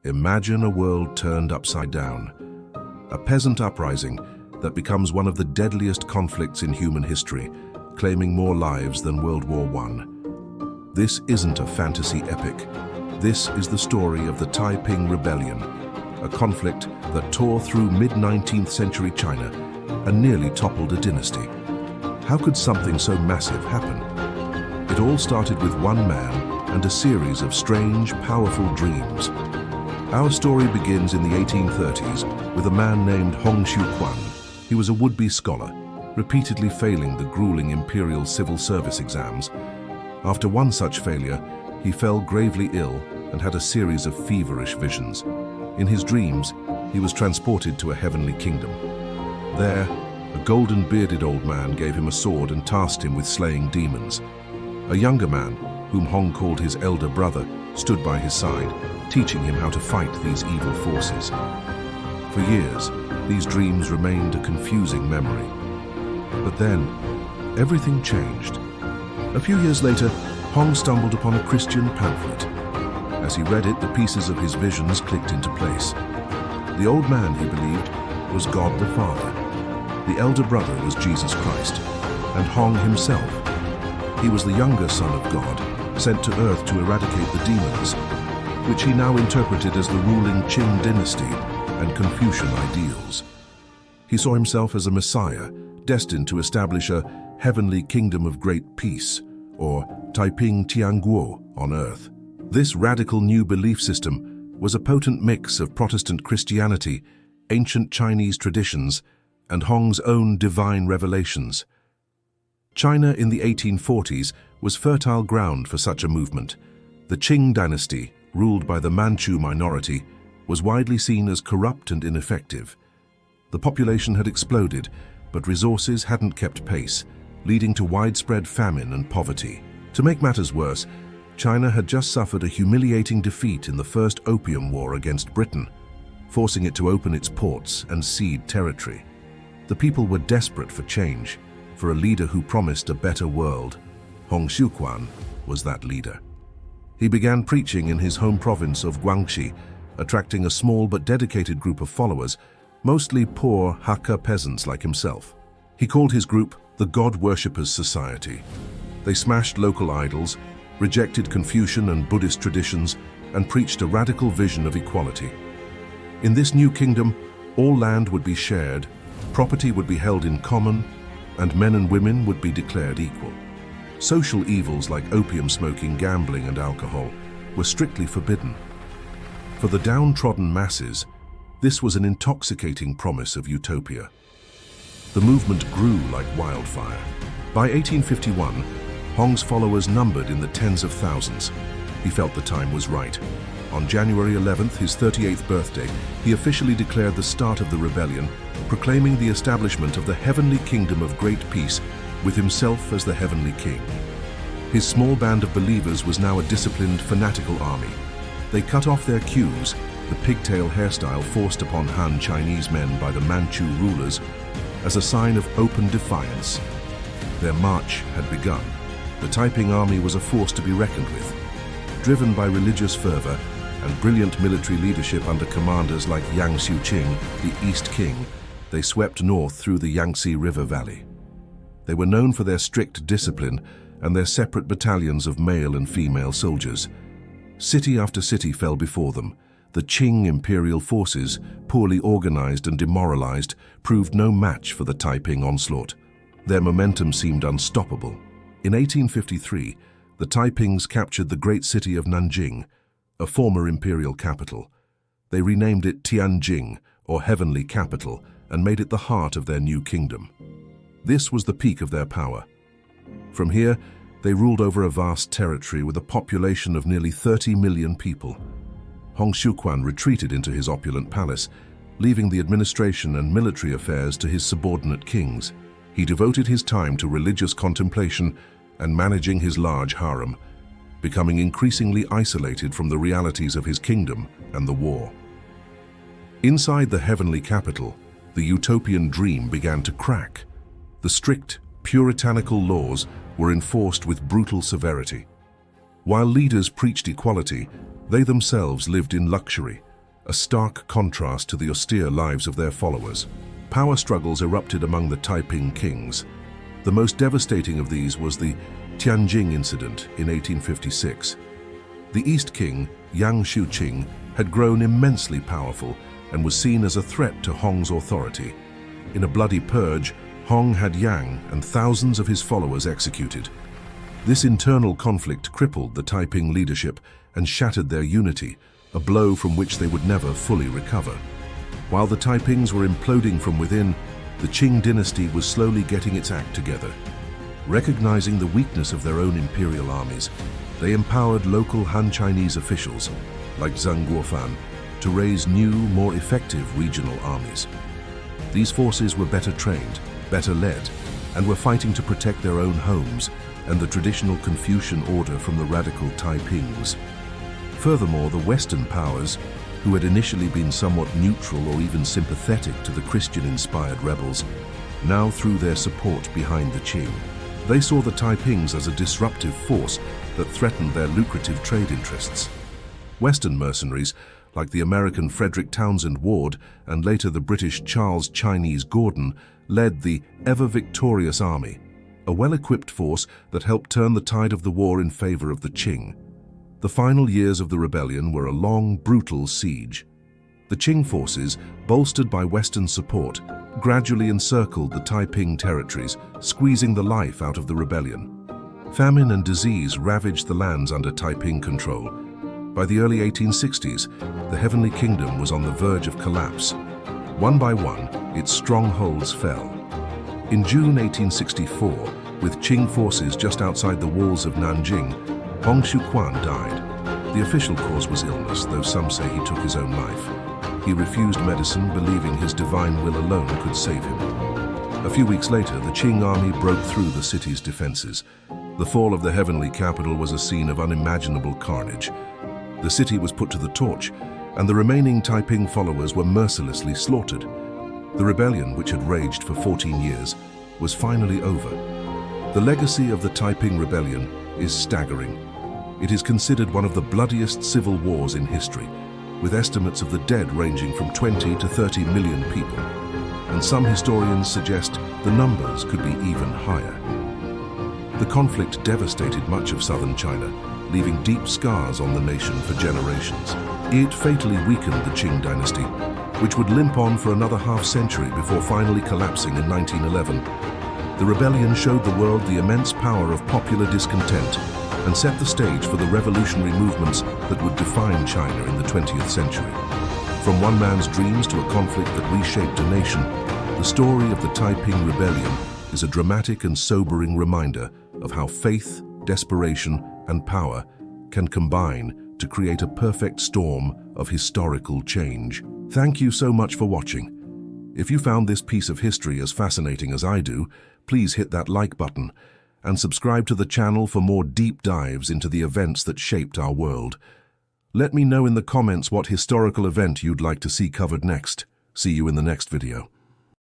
Imagine a world turned upside down. A peasant uprising that becomes one of the deadliest conflicts in human history, claiming more lives than World War I. This isn't a fantasy epic. This is the story of the Taiping Rebellion, a conflict that tore through mid-19th century China and nearly toppled a dynasty. How could something so massive happen? It all started with one man and a series of strange, powerful dreams. Our story begins in the 1830s with a man named Hong Xiuquan. He was a would-be scholar, repeatedly failing the grueling imperial civil service exams. After one such failure, he fell gravely ill and had a series of feverish visions. In his dreams, he was transported to a heavenly kingdom. There, a golden-bearded old man gave him a sword and tasked him with slaying demons. A younger man, whom Hong called his elder brother, stood by his side, teaching him how to fight these evil forces. For years, these dreams remained a confusing memory. But then, everything changed. A few years later, Hong stumbled upon a Christian pamphlet. As he read it, the pieces of his visions clicked into place. The old man, he believed, was God the Father. The elder brother was Jesus Christ, and Hong himself. He was the younger son of God, sent to Earth to eradicate the demons, which he now interpreted as the ruling Qing Dynasty and Confucian ideals. He saw himself as a messiah, destined to establish a heavenly kingdom of great peace, or Taiping Tianguo, on Earth. This radical new belief system was a potent mix of Protestant Christianity, ancient Chinese traditions, and Hong's own divine revelations. China in the 1840s was fertile ground for such a movement. The Qing Dynasty, ruled by the Manchu minority, was widely seen as corrupt and ineffective. The population had exploded, but resources hadn't kept pace, leading to widespread famine and poverty. To make matters worse, China had just suffered a humiliating defeat in the First Opium War against Britain, forcing it to open its ports and cede territory. The people were desperate for change, for a leader who promised a better world. Hong Xiuquan was that leader. He began preaching in his home province of Guangxi, attracting a small but dedicated group of followers, mostly poor Hakka peasants like himself. He called his group the God Worshippers Society. They smashed local idols, rejected Confucian and Buddhist traditions, and preached a radical vision of equality. In this new kingdom, all land would be shared, property would be held in common, and men and women would be declared equal. Social evils like opium smoking, gambling, and alcohol were strictly forbidden. For the downtrodden masses, this was an intoxicating promise of utopia. The movement grew like wildfire. By 1851, Hong's followers numbered in the tens of thousands. He felt the time was right. On January 11th, his 38th birthday, he officially declared the start of the rebellion, proclaiming the establishment of the heavenly kingdom of great peace with himself as the heavenly king. His small band of believers was now a disciplined, fanatical army. They cut off their queues, the pigtail hairstyle forced upon Han Chinese men by the Manchu rulers, as a sign of open defiance. Their march had begun. The Taiping army was a force to be reckoned with. Driven by religious fervor and brilliant military leadership under commanders like Yang Xiuqing, the East King, they swept north through the Yangtze River Valley. They were known for their strict discipline and their separate battalions of male and female soldiers. City after city fell before them. The Qing imperial forces, poorly organized and demoralized, proved no match for the Taiping onslaught. Their momentum seemed unstoppable. In 1853, the Taipings captured the great city of Nanjing, a former imperial capital. They renamed it Tianjing, or Heavenly Capital, and made it the heart of their new kingdom. This was the peak of their power. From here, they ruled over a vast territory with a population of nearly 30 million people. Hong Xiuquan retreated into his opulent palace, leaving the administration and military affairs to his subordinate kings. He devoted his time to religious contemplation and managing his large harem, becoming increasingly isolated from the realities of his kingdom and the war. Inside the heavenly capital, the utopian dream began to crack. The strict, puritanical laws were enforced with brutal severity. While leaders preached equality, they themselves lived in luxury, a stark contrast to the austere lives of their followers. Power struggles erupted among the Taiping kings. The most devastating of these was the Tianjin incident in 1856. The East King, Yang Xiuqing, had grown immensely powerful and was seen as a threat to Hong's authority. In a bloody purge, Hong had Yang and thousands of his followers executed. This internal conflict crippled the Taiping leadership and shattered their unity, a blow from which they would never fully recover. While the Taipings were imploding from within, the Qing Dynasty was slowly getting its act together. Recognizing the weakness of their own imperial armies, they empowered local Han Chinese officials, like Zheng Guofan, to raise new, more effective regional armies. These forces were better trained, better led, and were fighting to protect their own homes and the traditional Confucian order from the radical Taipings. Furthermore, the Western powers, who had initially been somewhat neutral or even sympathetic to the Christian-inspired rebels, now threw their support behind the Qing. They saw the Taipings as a disruptive force that threatened their lucrative trade interests. Western mercenaries, like the American Frederick Townsend Ward and later the British Charles Chinese Gordon, led the ever-victorious army, a well-equipped force that helped turn the tide of the war in favor of the Qing. The final years of the rebellion were a long, brutal siege. The Qing forces, bolstered by Western support, gradually encircled the Taiping territories, squeezing the life out of the rebellion. Famine and disease ravaged the lands under Taiping control. By the early 1860s, the Heavenly Kingdom was on the verge of collapse. One by one, its strongholds fell. In June 1864, with Qing forces just outside the walls of Nanjing, Hong Xiuquan died. The official cause was illness, though some say he took his own life. He refused medicine, believing his divine will alone could save him. A few weeks later, the Qing army broke through the city's defenses. The fall of the heavenly capital was a scene of unimaginable carnage. The city was put to the torch, and the remaining Taiping followers were mercilessly slaughtered. The rebellion, which had raged for 14 years, was finally over. The legacy of the Taiping Rebellion is staggering. It is considered one of the bloodiest civil wars in history, with estimates of the dead ranging from 20 to 30 million people. And some historians suggest the numbers could be even higher. The conflict devastated much of southern China, leaving deep scars on the nation for generations. It fatally weakened the Qing Dynasty, which would limp on for another half-century before finally collapsing in 1911. The rebellion showed the world the immense power of popular discontent and set the stage for the revolutionary movements that would define China in the 20th century. From one man's dreams to a conflict that reshaped a nation, the story of the Taiping Rebellion is a dramatic and sobering reminder of how faith, desperation, and power can combine to create a perfect storm of historical change. Thank you so much for watching. If you found this piece of history as fascinating as I do, please hit that like button and subscribe to the channel for more deep dives into the events that shaped our world. Let me know in the comments what historical event you'd like to see covered next. See you in the next video.